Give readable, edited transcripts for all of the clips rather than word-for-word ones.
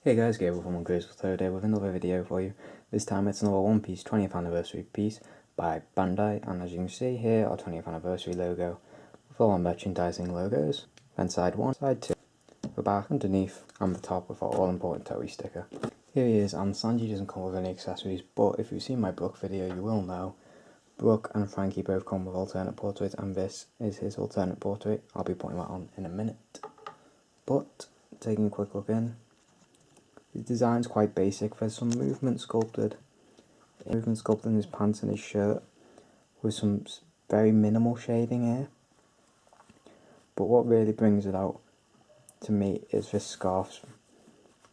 Hey guys, Gabriel from Ungrateful Third with another video for you. This time it's another One Piece 20th anniversary piece by Bandai, and as you can see here, our 20th anniversary logo with all our merchandising logos. Then side 1, side 2, the back, underneath, and the top with our all important Toei sticker. Here he is, and Sanji doesn't come with any accessories, but if you've seen my Brook video you will know Brook and Frankie both come with alternate portraits, and this is his alternate portrait. I'll be putting that on in a minute. But taking a quick look in, his design's quite basic. There's some movement sculpted in his pants and his shirt with some very minimal shading here. But what really brings it out to me is this scarf.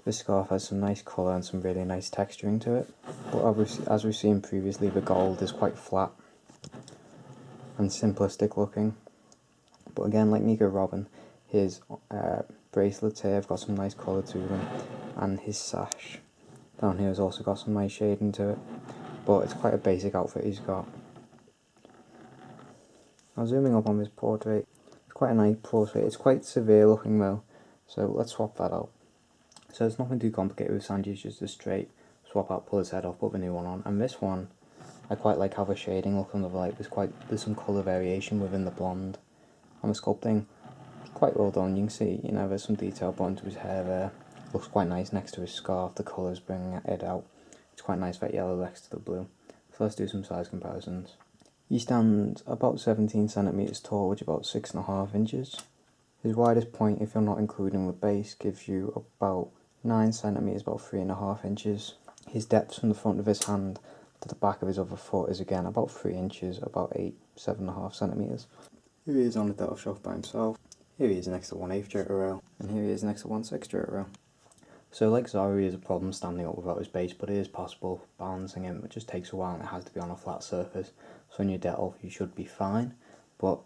This scarf has some nice colour and some really nice texturing to it. But obviously, as we've seen previously, the gold is quite flat and simplistic looking. But again, like Nico Robin, his bracelets here have got some nice colour to them, and his sash down here has also got some nice shading to it, but it's quite a basic outfit he's got. Now zooming up on this portrait, it's quite a nice portrait. It's quite severe looking though, so let's swap that out. So it's nothing too complicated with Sanji, it's just a straight swap out, pull his head off, put the new one on. And this one, I quite like how the shading look under the light. There's some colour variation within the blonde, and the sculpting quite well done. You can see, there's some detail put into his hair there. Looks quite nice next to his scarf. The colours bringing it out. It's quite nice, that yellow next to the blue. So let's do some size comparisons. He stands about 17 centimetres tall, which is about 6.5 inches. His widest point, if you're not including the base, gives you about 9 centimetres, about 3.5 inches. His depth from the front of his hand to the back of his other foot is again about 3 inches, about 7.5 centimetres. Here he is on the delta shelf by himself. Here he is next to 1/8 Jotaro, and here he is next to 1/6 Jotaro. So like Zoro, he has a problem standing up without his base, but it is possible balancing him. It just takes a while and it has to be on a flat surface. So on your delta you should be fine, but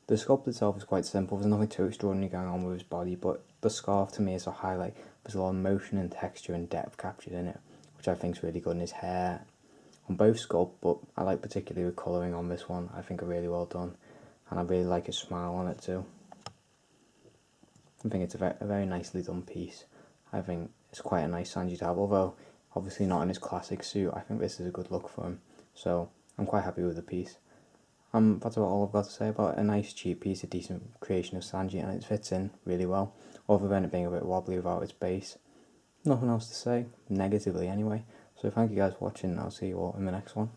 the sculpt itself is quite simple. There's nothing too extraordinary going on with his body, but the scarf to me is a highlight. There's a lot of motion and texture and depth captured in it, which I think is really good in his hair on both sculpt, but I like particularly the colouring on this one. I think are really well done, and I really like his smile on it too. I think it's a very nicely done piece. I think it's quite a nice Sanji to have, although obviously not in his classic suit. I think this is a good look for him, so I'm quite happy with the piece. That's about all I've got to say about it. A nice cheap piece, a decent creation of Sanji, and it fits in really well, other than it being a bit wobbly without its base. Nothing else to say, negatively anyway. So thank you guys for watching, and I'll see you all in the next one.